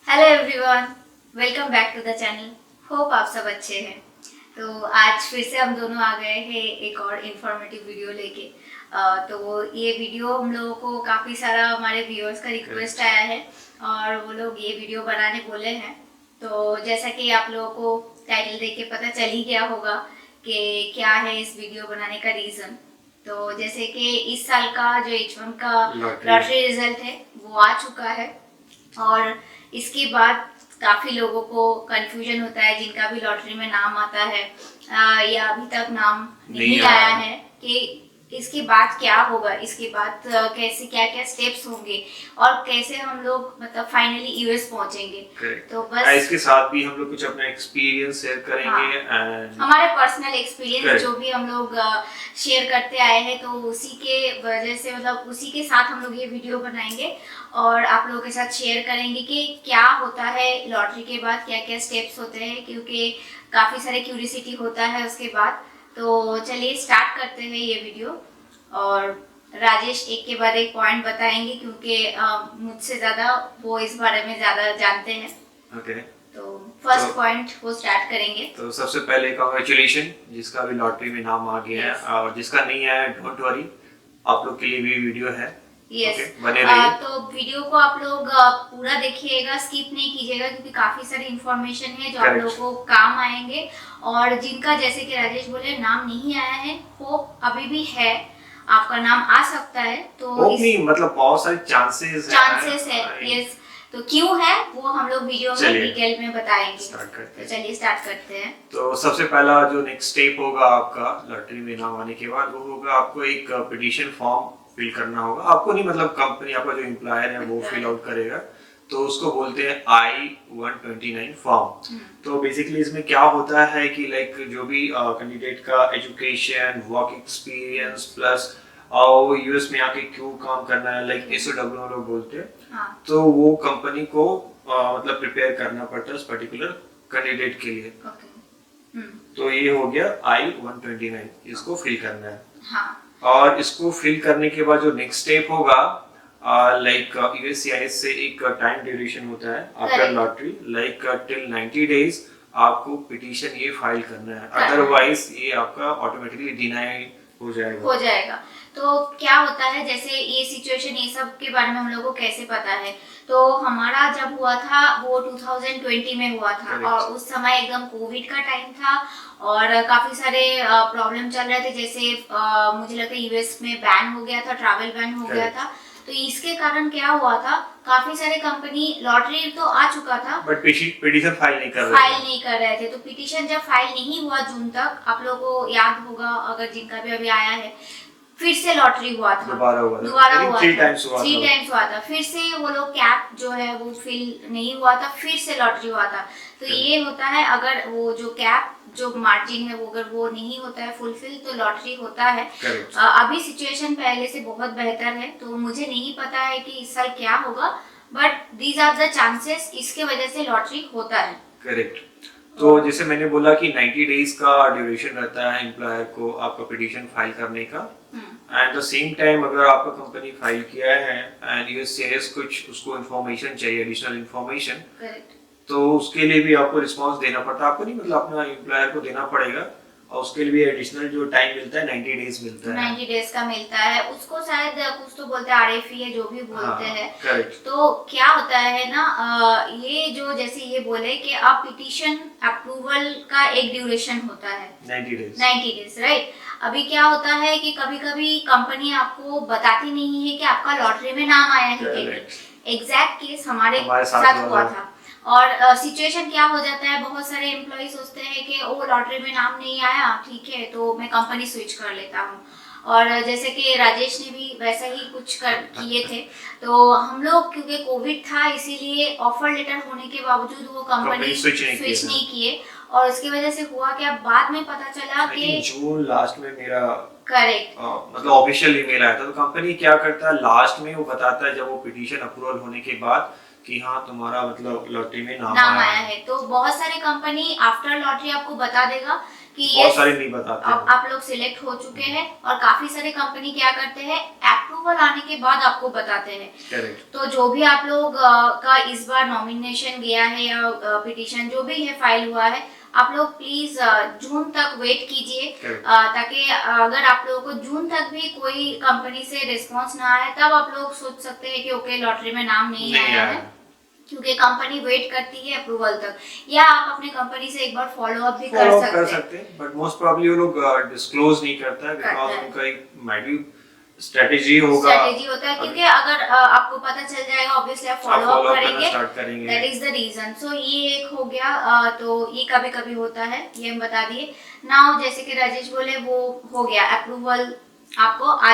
Hello everyone, welcome back to the channel. Hope आप सब अच्छे हैं। तो आज फिर से हम दोनों आ गए हैं एक और इन्फॉर्मेटिव वीडियो लेके। तो ये वीडियो हम लोगों को काफ़ी सारा हमारे व्यूअर्स का रिक्वेस्ट आया है और वो लोग ये वीडियो बनाने बोले हैं। तो जैसा कि आप लोगों को टाइटल देख के पता चल ही गया होगा कि क्या है इस वीडियो बनाने का रीज़न। तो जैसे कि इस साल का जो H1 का लॉटरी रिजल्ट है वो आ चुका है और इसके बाद काफ़ी लोगों को कंफ्यूजन होता है जिनका भी लॉटरी में नाम आता है या अभी तक नाम नहीं आया है कि इसके बाद क्या होगा, इसके बाद कैसे क्या क्या स्टेप्स होंगे और कैसे हम लोग मतलब फाइनली यूएस पहुंचेंगे। तो बस इसके साथ भी हम लोग कुछ अपना एक्सपीरियंस शेयर करेंगे। हाँ, हमारे पर्सनल एक्सपीरियंस जो भी हम लोग शेयर करते आए हैं तो उसी के वजह से मतलब उसी के साथ हम लोग ये वीडियो बनाएंगे और आप लोगों के साथ शेयर करेंगे कि क्या होता है लॉटरी के बाद, क्या क्या स्टेप्स होते हैं, क्योंकि काफ़ी सारे क्यूरियोसिटी होता है उसके बाद। तो चलिए स्टार्ट करते हैं ये वीडियो और राजेश एक के बाद एक पॉइंट बताएंगे क्योंकि मुझसे ज़्यादा वो इस बारे में ज़्यादा जानते हैं। ओके तो फर्स्ट पॉइंट वो स्टार्ट करेंगे। तो सबसे पहले कांग्रेचुलेशन जिसका भी लॉटरी में नाम आ गया है और जिसका नहीं आया डोंट वरी, आप लोग के लिए भी वीडियो है। यस बने रहिए। तो वीडियो को आप लोग पूरा देखिएगा, स्किप नहीं कीजिएगा क्योंकि काफी सारी इंफॉर्मेशन है जो आप लोगों को काम आएंगे और जिनका जैसे कि राजेश बोले नाम नहीं आया है, होप अभी भी है, आपका नाम आ सकता है। तो नहीं मतलब बहुत सारे चांसेस है। यस तो क्यों है वो हम लोग वीडियो में डिटेल में बताएंगे। तो चलिए स्टार्ट करते हैं। तो सबसे पहला जो नेक्स्ट स्टेप होगा आपका लॉटरी में नाम आने के बाद वो होगा आपको एक पिटीशन फॉर्म फिल करना होगा। आपको नहीं मतलब कंपनी आपका जो एम्प्लॉयर है वो फिल आउट करेगा। तो उसको बोलते हैं I-129 फॉर्म। तो बेसिकली इसमें क्या होता है कि लाइक जो भी कैंडिडेट का एजुकेशन, वर्क एक्सपीरियंस प्लस और यूएस में आके क्यों काम करना है, लाइक SOW हम लोग बोलते हैं। तो वो कंपनी को मतलब प्रिपेयर करना पड़ता है उस पर्टिकुलर कैंडिडेट के लिए। तो ये हो गया I-129, इसको फिल करना है। और इसको फिल करने के बाद जो नेक्स्ट स्टेप होगा लाइक USCIS से एक टाइम ड्यूरेशन होता है after lottery, like till 90 days आपको पिटीशन ये फाइल करना है, अदरवाइज ये आपका ऑटोमेटिकली डिनाई हो जाएगा। तो क्या होता है जैसे ये सिचुएशन ये सब के बारे में हम लोगों को कैसे पता है, तो हमारा जब हुआ था वो 2020 में हुआ था और उस समय एकदम कोविड का टाइम था और काफी सारे प्रॉब्लम चल रहे थे। जैसे मुझे लगता है यूएस में बैन हो गया था, ट्रैवल बैन हो गया था। तो इसके कारण क्या हुआ था, काफी सारे कंपनी लॉटरी तो आ चुका था बट पिटीशन फाइल नहीं कर रहे थे। तो पिटीशन जब फाइल नहीं हुआ जून तक, आप लोगों को याद होगा अगर जिनका भी अभी आया है, फिर से लॉटरी हुआ था, दोबारा हुआ 3 टाइम्स हुआ था। फिर से वो लोग कैप जो है वो फिल नहीं हुआ था, फिर से लॉटरी हुआ था। तो ये होता है अगर वो जो कैप जो मार्जिन है वो अगर वो नहीं होता है फुलफिल तो लॉटरी होता है। अभी सिचुएशन पहले से बहुत बेहतर है तो मुझे नहीं पता है कि इस साल क्या होगा, but these are the chances, इसके वजह से लॉटरी होता है। करेक्ट। तो जैसे मैंने बोला कि 90 डेज का ड्यूरेशन रहता है एम्प्लॉयर को आपका पिटीशन फाइल करने का। एंड द सेम टाइम अगर आपका कंपनी फाइल किया है एंड USCIS कुछ उसको इन्फॉर्मेशन चाहिए, एडिशनल इन्फॉर्मेशन, तो उसके लिए भी आपको रिस्पांस देना पड़ता है। आपको नहीं मतलब अपना एम्प्लॉयर को देना पड़ेगा और उसके लिए भी एडिशनल जो टाइम मिलता है 90 डेज मिलता है, 90 डेज का मिलता है। उसको शायद कुछ तो बोलते हैं RFE है जो भी बोलते हैं। तो क्या होता है ना, ये जो जैसे ये बोले कि अब पिटीशन अप्रूवल का एक ड्यूरेशन होता है 90 डेज, राइट। अभी क्या होता है कि कभी कभी कंपनी आपको बताती नहीं है कि आपका लॉटरी में नाम आया है कि नहीं। एग्जैक्ट केस हमारे साथ हुआ था और सिचुएशन क्या हो जाता है, बहुत सारे एम्प्लॉय सोचते हैं कि ओ लॉटरी में नाम नहीं आया, ठीक है तो मैं कंपनी स्विच कर लेता हूँ। और जैसे कि राजेश ने भी वैसा ही कुछ किए थे। तो हम लोग क्योंकि कोविड था इसीलिए ऑफर लेटर होने के बावजूद वो कंपनी स्विच नहीं किए और उसकी वजह से हुआ क्या, बाद में पता चला कि जून लास्ट में मेरा करेक्ट मतलब ऑफिशियल ईमेल आया था। तो कंपनी क्या करता है लास्ट में वो बताता है जब वो पिटीशन अप्रूवल होने के बाद कि हाँ तुम्हारा मतलब लॉटरी में नाम आया है। तो बहुत सारे कंपनी आफ्टर लॉटरी आपको बता देगा कि बहुत सारे नहीं बताते अब आप लोग सिलेक्ट हो चुके हैं, और काफी सारे कंपनी क्या करते हैं अप्रूवल आने के बाद आपको बताते हैं। करेक्ट। तो जो भी आप लोग का इस बार नॉमिनेशन गया है या पिटीशन जो भी है फाइल हुआ है, आप लोग प्लीज जून तक वेट कीजिए, ताकि अगर आप लोगों को जून तक भी कोई कंपनी से रिस्पांस ना आए तब आप लोग सोच सकते हैं कि ओके लॉटरी में नाम नहीं आया है, क्योंकि कंपनी वेट करती है अप्रूवल तक। या आप अपने कंपनी से एक बार फॉलो अप भी कर सकते हैं, बट मोस्ट प्रोबब्ली वो लोग डिस्क्लोज नहीं करता है, बिकॉज़ उनका एक माइट बी स्ट्रेटेजी होता है, क्योंकि अगर आपको पता चल जाएगा ऑब्वियसली आप फॉलो अप करेंगे, दैट इज द रीजन। सो ये एक हो गया, तो ये कभी कभी होता है, ये हम बता दिए। नाउ जैसे कि राजेश बोले वो हो गया अप्रूवल, आपको आ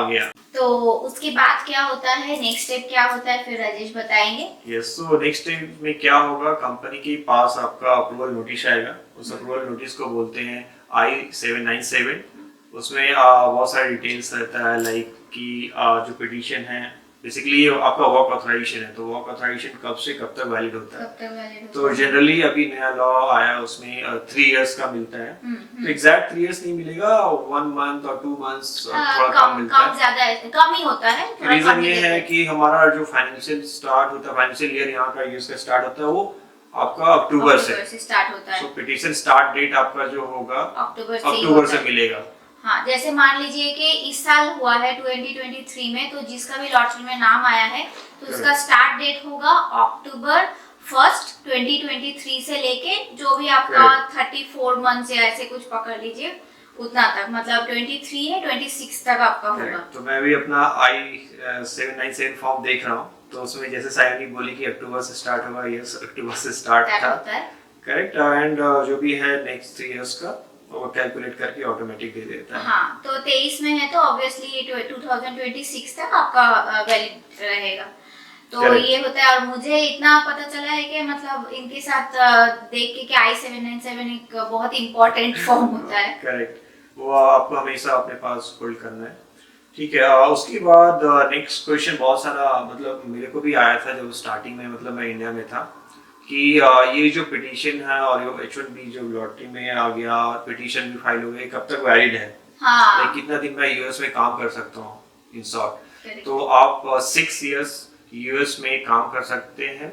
गया। तो उसके बाद क्या होता है, नेक्स्ट स्टेप क्या होता है, फिर राजेश बताएंगे। यस, सो नेक्स्ट स्टेप में क्या होगा, कंपनी के पास आपका अप्रूवल नोटिस आएगा। उस अप्रूवल नोटिस को बोलते हैं I-797। उसमें बहुत सारे डिटेल्स रहता है, लाइक कि जो पिटीशन है बेसिकली आपका वर्क ऑथराइजेशन है, तो वर्क ऑथराइजेशन कब से कब तक वैलिड होता है। तो जनरली अभी नया लॉ आया उसमें 3 इयर्स का मिलता है। तो एग्जैक्ट 3 इयर्स नहीं मिलेगा, 1 मंथ और 2 मंथ्स थोड़ा कम मिलता है, ज्यादा कम ही होता है। रीजन ये है कि हमारा जो फाइनेंशियल स्टार्ट होता है, फाइनेंशियल ईयर यहाँ का यूएस का स्टार्ट होता है, वो आपका अक्टूबर से स्टार्ट होता है। सो पिटीशन स्टार्ट डेट आपका जो होगा अक्टूबर से मिलेगा। हाँ, जैसे मान लीजिए कि इस साल हुआ है 2023 में, तो जिसका भी लॉटरी में नाम आया है तो उसका स्टार्ट डेट होगा अक्टूबर 1 2023 से लेके जो भी आपका 34 मंथ या ऐसे कुछ पकड़ लीजिए उतना तक, मतलब 23 है 26 तक आपका होगा। तो मैं भी अपना I-797 फॉर्म देख रहा हूँ, तो उसमें जैसे सायनी बोली कि अक्टूबर से स्टार्ट होगा, यस अक्टूबर से स्टार्ट था, करेक्ट। एंड जो भी है नेक्स्ट 3 इयर्स का वो कैलकुलेट करके ऑटोमेटिक दे देता है। हाँ, तो 23 में है तो ऑब्वियसली 2026 तक आपका वैलिड रहेगा। तो Correct. ये होता है। और मुझे इतना पता चला है कि मतलब इनके साथ देख के कि I-797 एक बहुत इंपॉर्टेंट फॉर्म होता है। करेक्ट, वो आपको हमेशा अपने पास होल्ड करना है, ठीक है। उसके बाद नेक्स्ट क्वेश्चन बहुत सारा मतलब मेरे को भी आया था जब स्टार्टिंग में, मतलब मैं इंडिया में था, कि ये जो पिटीशन है और ये H1B जो लॉटरी में आ गया, पिटीशन भी फाइल हो गई, कब तक वैलिड है, हाँ। कितना दिन मैं यूएस में काम कर सकता हूँ इन शॉर्ट। तो आप 6 इयर्स यूएस में काम कर सकते हैं,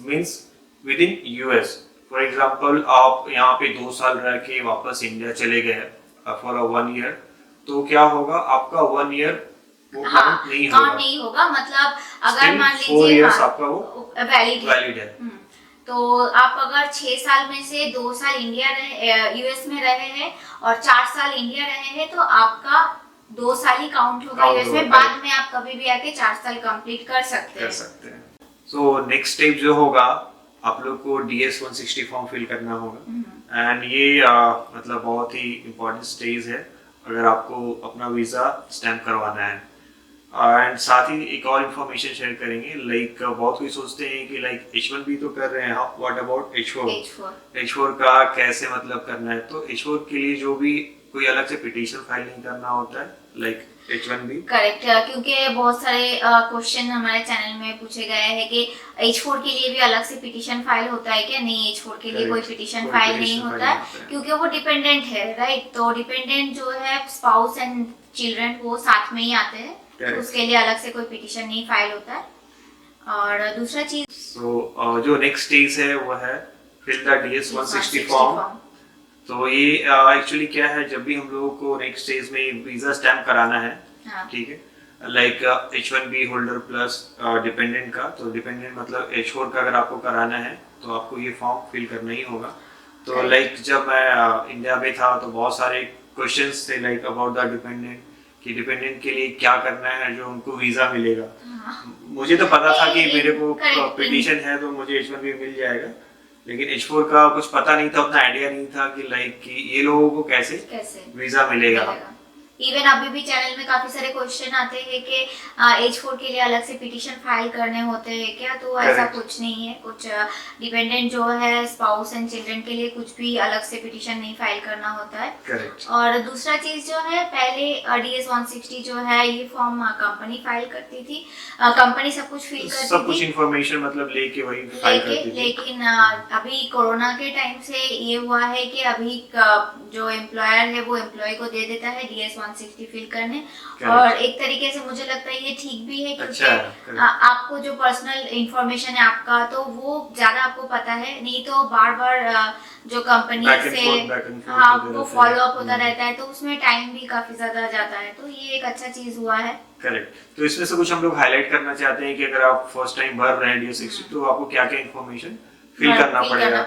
means with in US. For example आप यहाँ पे 2 साल रह के वापस इंडिया चले गए फॉर 1 ईयर, तो क्या होगा, आपका 1 ईयर वो काउंट नहीं होगा, मतलब अगर मान लीजिए 4 इयर्स आपका वो वैलिड है। तो आप अगर 6 साल में से 2 साल यूएस में रहे हैं और 4 साल इंडिया रहे हैं, तो आपका 2 साल ही काउंट होगा यूएस में। बाद में आप कभी भी आके 4 साल कंप्लीट कर सकते हैं। सो नेक्स्ट स्टेप जो होगा, आप लोग को DS-160 फॉर्म फिल करना होगा। एंड ये मतलब बहुत ही इम्पोर्टेंट स्टेज है अगर आपको अपना वीजा स्टैम्प करवाना है। एंड साथ ही एक और इन्फॉर्मेशन शेयर करेंगे, लाइक बहुत कोई सोचते हैं कि लाइक H1B तो कर रहे हैं, व्हाट अबाउट H4 का कैसे मतलब करना है। तो H4 के लिए जो भी कोई अलग से पिटीशन फाइल नहीं करना होता है लाइक H1B। करेक्ट, क्योंकि बहुत सारे क्वेश्चन हमारे चैनल में पूछे गए हैं कि H4 के लिए भी अलग से पिटीशन फाइल होता है क्या? नहीं, H4 के लिए कोई पिटीशन फाइल नहीं होता है, क्योंकि वो डिपेंडेंट है, राइट। तो डिपेंडेंट जो है स्पाउस एंड चिल्ड्रन वो साथ में ही आते हैं, तो उसके लिए अलग से कोई पिटीशन नहीं फाइल होता है। और दूसरा चीज जो नेक्स्ट स्टेज है वो है फिल द DS-160 फॉर्म। तो ये एक्चुअली क्या है, जब भी हम लोगों को नेक्स्ट स्टेज में वीजा स्टैम्प कराना है, ठीक है, like H1B holder plus dependent का, तो डिपेंडेंट मतलब H4 का अगर आपको कराना है तो आपको ये फॉर्म फिल करना ही होगा। तो लाइक जब मैं इंडिया में था तो बहुत सारे क्वेश्चंस थे लाइक अबाउट द डिपेंडेंट, कि डिपेंडेंट के लिए क्या करना है जो उनको वीजा मिलेगा। मुझे तो पता था कि मेरे को पिटीशन है तो मुझे H1B मिल जाएगा, लेकिन H4 का कुछ पता नहीं था, उतना आइडिया नहीं था कि लाइक कि ये लोगों को कैसे वीजा मिलेगा। इवन अभी भी चैनल में काफी सारे क्वेश्चन आते हैं कि H4 के लिए अलग से पिटीशन फाइल करने होते हैं क्या, तो ऐसा Correct. कुछ नहीं है। कुछ डिपेंडेंट जो है स्पाउस एंड चिल्ड्रन के लिए कुछ भी अलग से पिटीशन नहीं फाइल करना होता है। करेक्ट। और दूसरा चीज जो है, पहले DS 160 जो है ये फॉर्म कंपनी फाइल करती थी, कंपनी सब कुछ फिल करती सब कुछ थी इन्फॉर्मेशन मतलब लेके वही फाइल करती थी। लेकिन अभी कोरोना के टाइम से ये हुआ है कि अभी जो एम्प्लॉयर है वो एम्प्लॉय को दे देता है DS 160 फिल करने। और एक तरीके से मुझे लगता है ये ठीक भी है, क्योंकि आपको जो पर्सनल इंफॉर्मेशन है आपका, तो वो ज्यादा आपको पता है, नहीं तो बार बार जो कंपनी से हाँ वो फॉलो अप होता रहता है, तो उसमें टाइम भी काफी ज्यादा जाता है। तो ये एक अच्छा चीज हुआ है। करेक्ट। तो इसमें से कुछ हम लोग हाईलाइट करना चाहते हैं कि अगर आप फर्स्ट टाइम भर रहे हैं DS 60 तो आपको क्या क्या इन्फॉर्मेशन फिल करना पड़ेगा।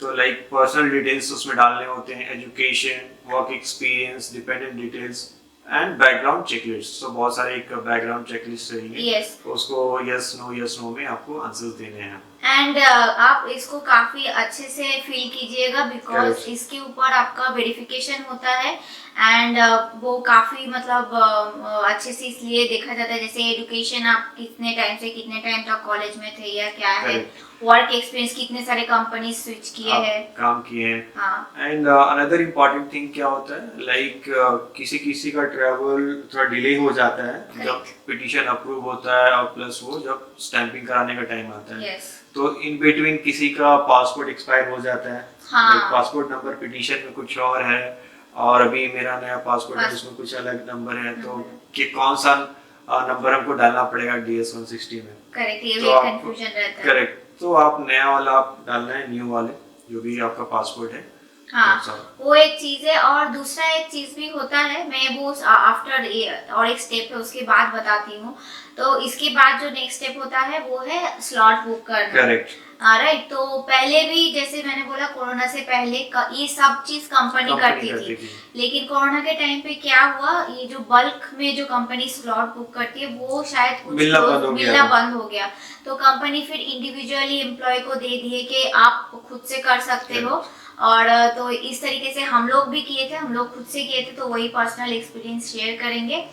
तो लाइक पर्सनल डिटेल्स उसमें डालने होते हैं, education, work experience, dependent details and background checklist. तो बहुत सारे एक बैकग्राउंड चेकलिस्ट रहेंगे। तो उसको यस नो में आपको आंसर्स देने हैं। एंड आप इसको काफी अच्छे से फिल कीजिएगा, बिकॉज इसके ऊपर आपका वेरिफिकेशन होता है। एंड वो काफी मतलब अच्छे से इसलिए देखा जाता है, जैसे एजुकेशन आप कितने टाइम से कितने टाइम तक कॉलेज में थे या क्या है, वर्क एक्सपीरियंस कितने सारे कंपनी स्विच किए हैं, काम किए हैं। एंड अनदर इम्पोर्टेंट थिंग क्या होता है, लाइक किसी का ट्रैवल थोड़ा डिले हो जाता है जब पिटीशन अप्रूव होता है, और प्लस वो जब स्टैंपिंग कराने का टाइम आता है। तो इन बिटवीन किसी का पासपोर्ट एक्सपायर हो जाता है, पासपोर्ट नंबर पिटीशन में कुछ और है और अभी मेरा नया पासपोर्ट है उसमें कुछ अलग नंबर है, तो कि कौन सा नंबर हमको डालना पड़ेगा DS 160 में। करेक्ट, ये भी कंफ्यूजन रहता है। करेक्ट। तो आप नया वाला आप डालना है, न्यू वाले जो भी आपका पासपोर्ट है। हाँ, वो एक चीज है। और दूसरा एक चीज भी होता है, मैं वो आफ्टर और एक स्टेप है उसके बाद बताती हूँ। तो इसके बाद जो नेक्स्ट स्टेप होता है वो है स्लॉट बुक करना। करेक्ट। राइट। तो पहले भी जैसे मैंने बोला, कोरोना से पहले ये सब चीज कंपनी करती थी। लेकिन कोरोना के टाइम पे क्या हुआ, ये जो बल्क में जो कंपनी स्लॉट बुक करती है वो शायद कुछ मिलना बंद हो गया। तो कंपनी फिर इंडिविजुअली एम्प्लॉय को दे दिए कि आप खुद से कर सकते हो। और तो इस तरीके से हम लोग भी किए थे, हम लोग खुद से किए थे, तो वही पर्सनल एक्सपीरियंस शेयर करेंगे।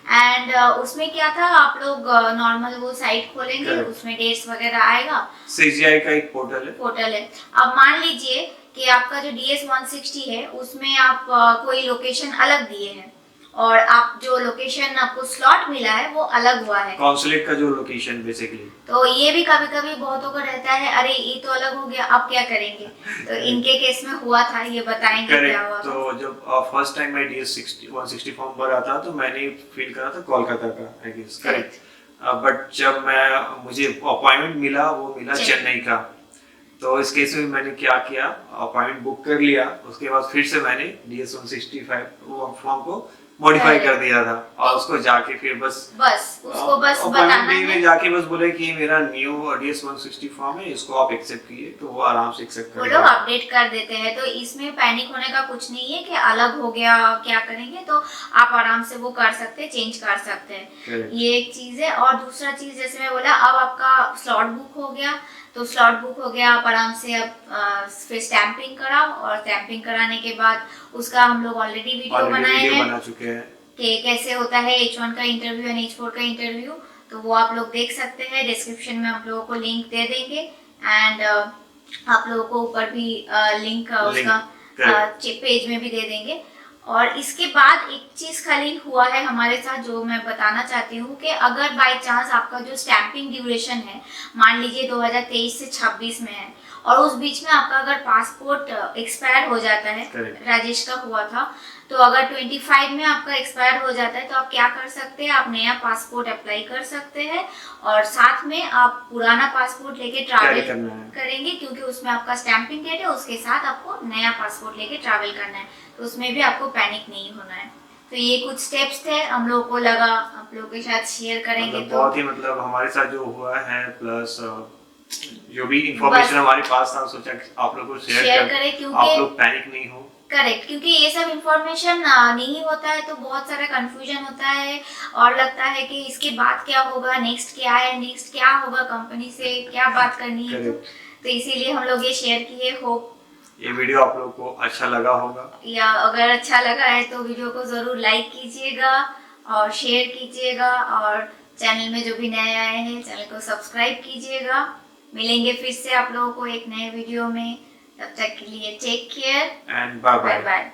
एंड उसमें क्या था, आप लोग नॉर्मल वो साइट खोलेंगे, उसमें डेट्स वगैरह आएगा। CGI का एक पोर्टल है। अब मान लीजिए कि आपका जो DS 160 है उसमें आप कोई लोकेशन अलग दिए हैं, और आप जो लोकेशन आपको स्लॉट मिला है वो अलग हुआ है, कॉन्सुलेट का जो लोकेशन बेसिकली। तो ये भी कभी कभी बहुतों को रहता है, अरे ये तो अलग हो गया, अब क्या करेंगे। तो इनके केस में हुआ था, ये बताएंगे क्या हुआ। तो जब फर्स्ट टाइम मैं DS 160 फॉर्म भरा था तो मैंने फील करा था कोलकाता का, आई गेस। करेक्ट। बट जब मुझे अपॉइंटमेंट मिला, वो मिला चेन्नई का। तो इस केस में मैंने क्या किया, अपॉइंटमेंट बुक कर लिया, उसके बाद फिर से मैंने DS 165 फॉर्म को मॉडिफाई कर दिया था, और उसको जाके फिर बस उसको बताना है, जाके बस बोले कि मेरा न्यू DS 160 फॉर्म है, इसको आप एक्सेप्ट कीजिए, तो वो आराम से एक्सेप्ट कर, वो लोग अपडेट कर देते हैं। तो इसमें पैनिक होने का कुछ नहीं है कि अलग हो गया क्या करेंगे, तो आप आराम से वो कर सकते हैं, चेंज कर सकते हैं। ये एक चीज है। और दूसरा चीज, जैसे मैं बोला, अब आपका स्लॉट बुक हो गया, तो स्लॉट बुक हो गया, आप आराम से अब फिर स्टैंपिंग कराओ, और स्टैंपिंग कराने के बाद उसका हम लोग ऑलरेडी वीडियो बनाए हैं, बना चुके हैं कि कैसे होता है H1 का इंटरव्यू और H4 का इंटरव्यू। तो वो आप लोग देख सकते हैं, डिस्क्रिप्शन में आप लोगों को लिंक दे देंगे। एंड आप लोगों को ऊपर भी लिंक उसका पेज में भी दे देंगे। और इसके बाद एक चीज खाली हुआ है हमारे साथ, जो मैं बताना चाहती हूँ कि अगर बाय चांस आपका जो स्टैंपिंग ड्यूरेशन है, मान लीजिए 2023 से 26 में है, और उस बीच में आपका अगर पासपोर्ट एक्सपायर हो जाता है, राजेश का हुआ था, तो अगर 25 में आपका एक्सपायर हो जाता है, तो आप क्या कर सकते हैं, आप नया पासपोर्ट अप्लाई कर सकते हैं, और साथ में आप पुराना पासपोर्ट लेके ट्रैवल करेंगे, क्योंकि उसमें आपका स्टैंपिंग डेट है, उसके साथ आपको नया पासपोर्ट लेके ट्रैवल करना है। तो उसमें भी आपको पैनिक नहीं होना है। तो ये कुछ स्टेप्स थे, हम लोगों को लगा आप लोगों के साथ शेयर करेंगे। तो बहुत ही मतलब हमारे साथ जो हुआ है, प्लस जो भी इंफॉर्मेशन हमारे पास था, सोचा आप लोगों को शेयर करें, क्योंकि आप लोग पैनिक नहीं हो। करेक्ट, क्योंकि ये सब इंफॉर्मेशन नहीं होता है तो बहुत सारा कंफ्यूजन होता है, और लगता है कि इसके बाद क्या होगा, नेक्स्ट क्या है, नेक्स्ट क्या होगा, कंपनी से क्या बात करनी है। तो इसीलिए हम लोग ये शेयर किए। होप ये वीडियो आप लोगों को अच्छा लगा होगा। या अगर अच्छा लगा है तो वीडियो को ज़रूर लाइक कीजिएगा और शेयर कीजिएगा, और चैनल में जो भी नए आए हैं चैनल को सब्सक्राइब कीजिएगा। मिलेंगे फिर से आप लोगों को एक नए वीडियो में, तब तक के लिए take care, and bye bye bye. Bye.